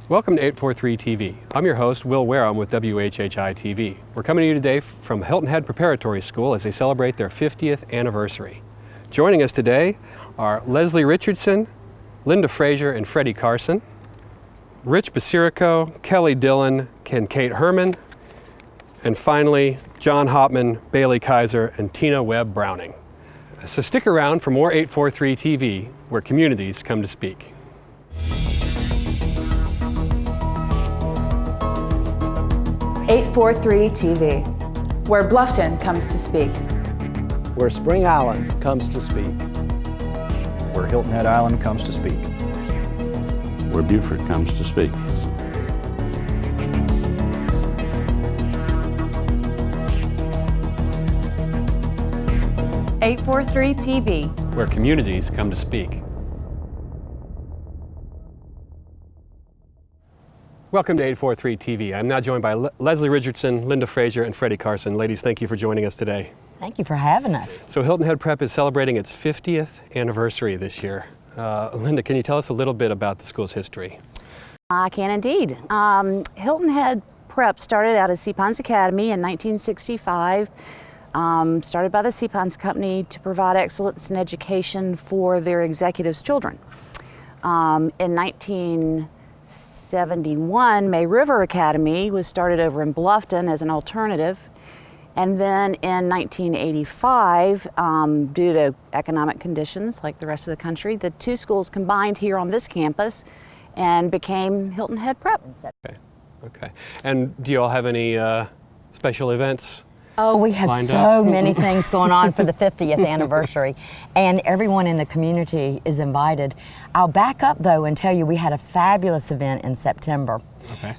Welcome to 843 TV. I'm your host, Will Wareham with WHHI-TV. We're coming to you today from Hilton Head Preparatory School as they celebrate their 50th anniversary. Joining us today are Leslie Richardson, Linda Frazier, and Freddie Carson, Rich Basirico, Kelly Dillon, and Kate Herman, and finally, John Hopman, Bailey Kaiser, and Tina Webb Browning. So stick around for more 843 TV, where communities come to speak. .843 TV, where Bluffton comes to speak. Where Spring Island comes to speak. Where Hilton Head Island comes to speak. Where Beaufort comes to speak. .843 TV, where communities come to speak. Welcome to 843 TV. I'm now joined by Leslie Richardson, Linda Frazier, and Freddie Carson. Ladies, thank you for joining us today. Thank you for having us. So Hilton Head Prep is celebrating its 50th anniversary this year. Linda, can you tell us a little bit about the school's history? I can indeed. Hilton Head Prep started out as Seaponds Academy in 1965. Started by the Seaponds Company to provide excellence in education for their executives' children. In 1971, May River Academy was started over in Bluffton as an alternative. And then in 1985, due to economic conditions like the rest of the country, the two schools combined here on this campus and became Hilton Head Prep. Okay. And do you all have any special events? Oh, we have so many things going on for the 50th anniversary, and everyone in the community is invited. I'll back up though and tell you we had a fabulous event in September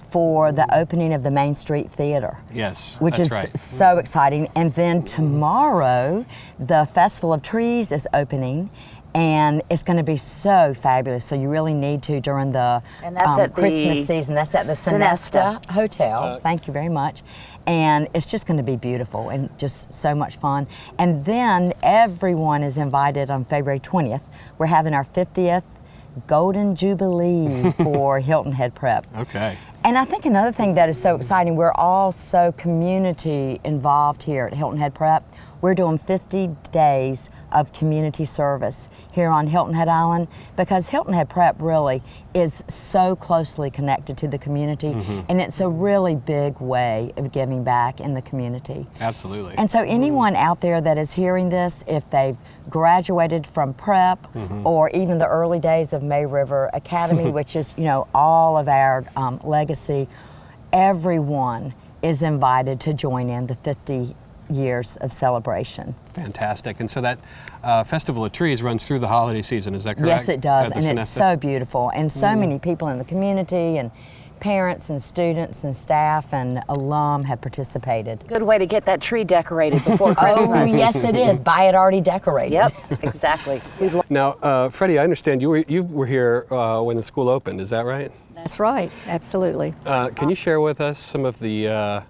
for the opening of the Main Street Theater. Yes, which is so exciting. And then tomorrow, the Festival of Trees is opening, and it's going to be so fabulous. So you really need to during the Christmas season. That's at the Sonesta Hotel. Thank you very much. And it's just going to be beautiful and just so much fun. And then everyone is invited on February 20th. We're having our 50th Golden Jubilee for Hilton Head Prep. Okay. And I think another thing that is so exciting, we're all so community involved here at Hilton Head Prep. We're doing 50 days of community service here on Hilton Head Island because Hilton Head Prep really is so closely connected to the community, and it's a really big way of giving back in the community. Absolutely. And so anyone out there that is hearing this, if they've graduated from prep or even the early days of May River Academy, which is, you know, all of our legacy, everyone is invited to join in the 50 years of celebration. Fantastic. And so that Festival of Trees runs through the holiday season, is that correct? Yes, it does, and it's so beautiful. And so many people in the community and parents and students and staff and alum have participated. Good way to get that tree decorated before Christmas. Oh, yes it is. Buy it already decorated. Yep, exactly. Now, Freddie, I understand you were here when the school opened, is that right? That's right, absolutely. Can you share with us some of the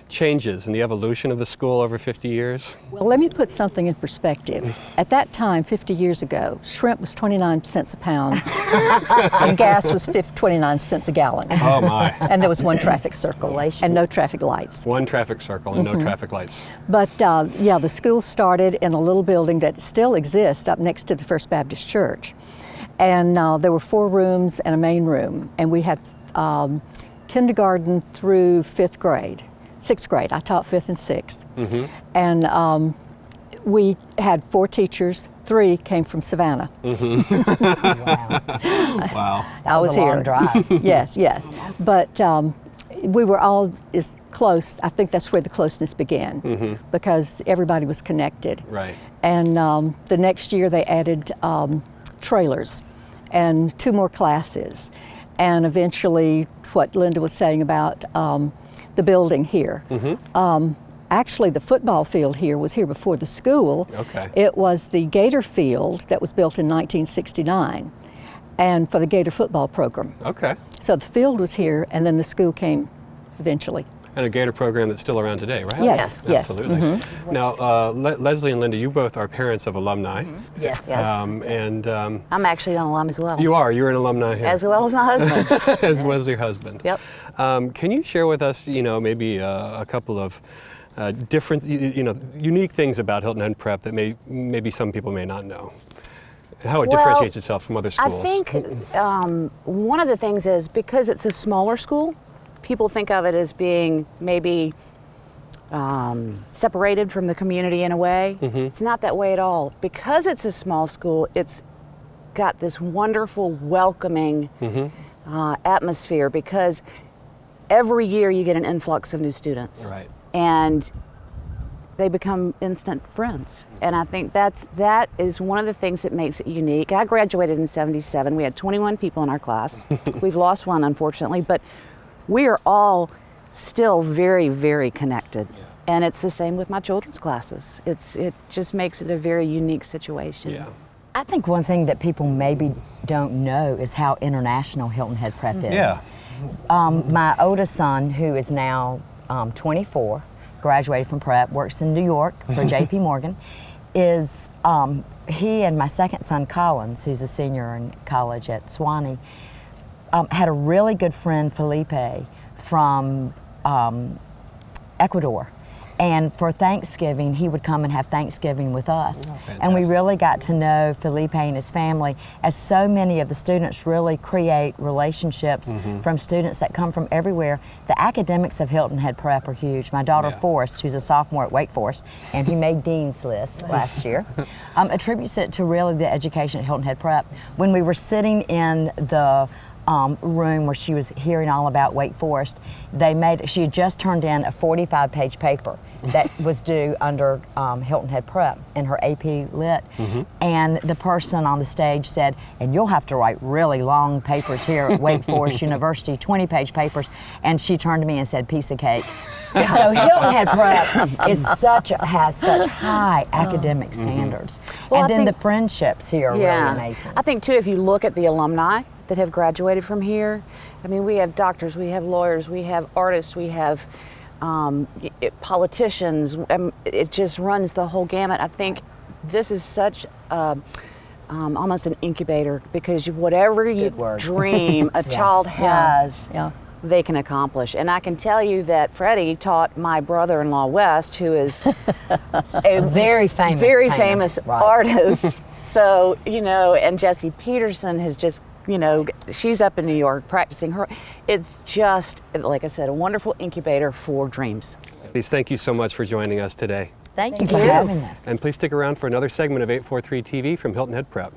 changes in the evolution of the school over 50 years? Well, let me put something in perspective. At that time, 50 years ago, shrimp was 29 cents a pound and gas was 29 cents a gallon. Oh my. And there was one traffic circle and no traffic lights. One traffic circle and no traffic lights. But yeah, the school started in a little building that still exists up next to the First Baptist Church. And there were 4 rooms and a main room. And we had kindergarten through 5th grade. 6th grade, I taught 5th and 6th. And we had 4 teachers, 3 came from Savannah. Wow. That was a long drive. Yes. But we were all as close, I think that's where the closeness began, because everybody was connected. Right. And the next year they added trailers and 2 more classes. And eventually, what Linda was saying about the building here. Actually, the football field here was here before the school. Okay. It was the Gator field that was built in 1969, and for the Gator football program. Okay. So the field was here, and then the school came eventually. And a Gator program that's still around today, right? Yes, yes. Absolutely. Now, Leslie and Linda, you both are parents of alumni. Yes. And I'm actually an alum as well. you're an alumni here. As well as my husband. As was your husband. Yep. Can you share with us, maybe a couple of different, unique things about Hilton Head Prep that maybe some people may not know? And how it differentiates itself from other schools? I think one of the things is because it's a smaller school, people think of it as being maybe separated from the community in a way. It's not that way at all. Because it's a small school, it's got this wonderful, welcoming atmosphere because every year you get an influx of new students. Right. And they become instant friends. And I think that is one of the things that makes it unique. I graduated in '77. We had 21 people in our class. We've lost one, unfortunately, but we are all still very, very connected. Yeah. And it's the same with my children's classes. It just makes it a very unique situation. Yeah. I think one thing that people maybe don't know is how international Hilton Head Prep is. Yeah. My oldest son, who is now 24, graduated from prep, works in New York for J.P. Morgan, is he and my second son, Collins, who's a senior in college at Sewanee, had a really good friend, Felipe, from Ecuador. And for Thanksgiving, he would come and have Thanksgiving with us. Oh, and we really got to know Felipe and his family, as so many of the students really create relationships from students that come from everywhere. The academics of Hilton Head Prep are huge. My daughter Forrest, who's a sophomore at Wake Forest, and he made Dean's List last year, attributes it to really the education at Hilton Head Prep. When we were sitting in the room where she was hearing all about Wake Forest, she had just turned in a 45-page paper that was due under Hilton Head Prep in her AP Lit, and the person on the stage said, and you'll have to write really long papers here at Wake Forest University, 20-page papers, and she turned to me and said, piece of cake. So Hilton Head Prep has such high academic standards. Well, and then the friendships here are really amazing. I think too, if you look at the alumni that have graduated from here, I mean, we have doctors, we have lawyers, we have artists, we have politicians. It just runs the whole gamut. I think this is such almost an incubator, because whatever you dream a child has, they can accomplish. And I can tell you that Freddie taught my brother-in-law West, who is a very famous artist. So, and Jessie Peterson has just, she's up in New York practicing her. It's just, like I said, a wonderful incubator for dreams. Please, thank you so much for joining us today. Thank you for having us. And please stick around for another segment of 843 TV from Hilton Head Prep.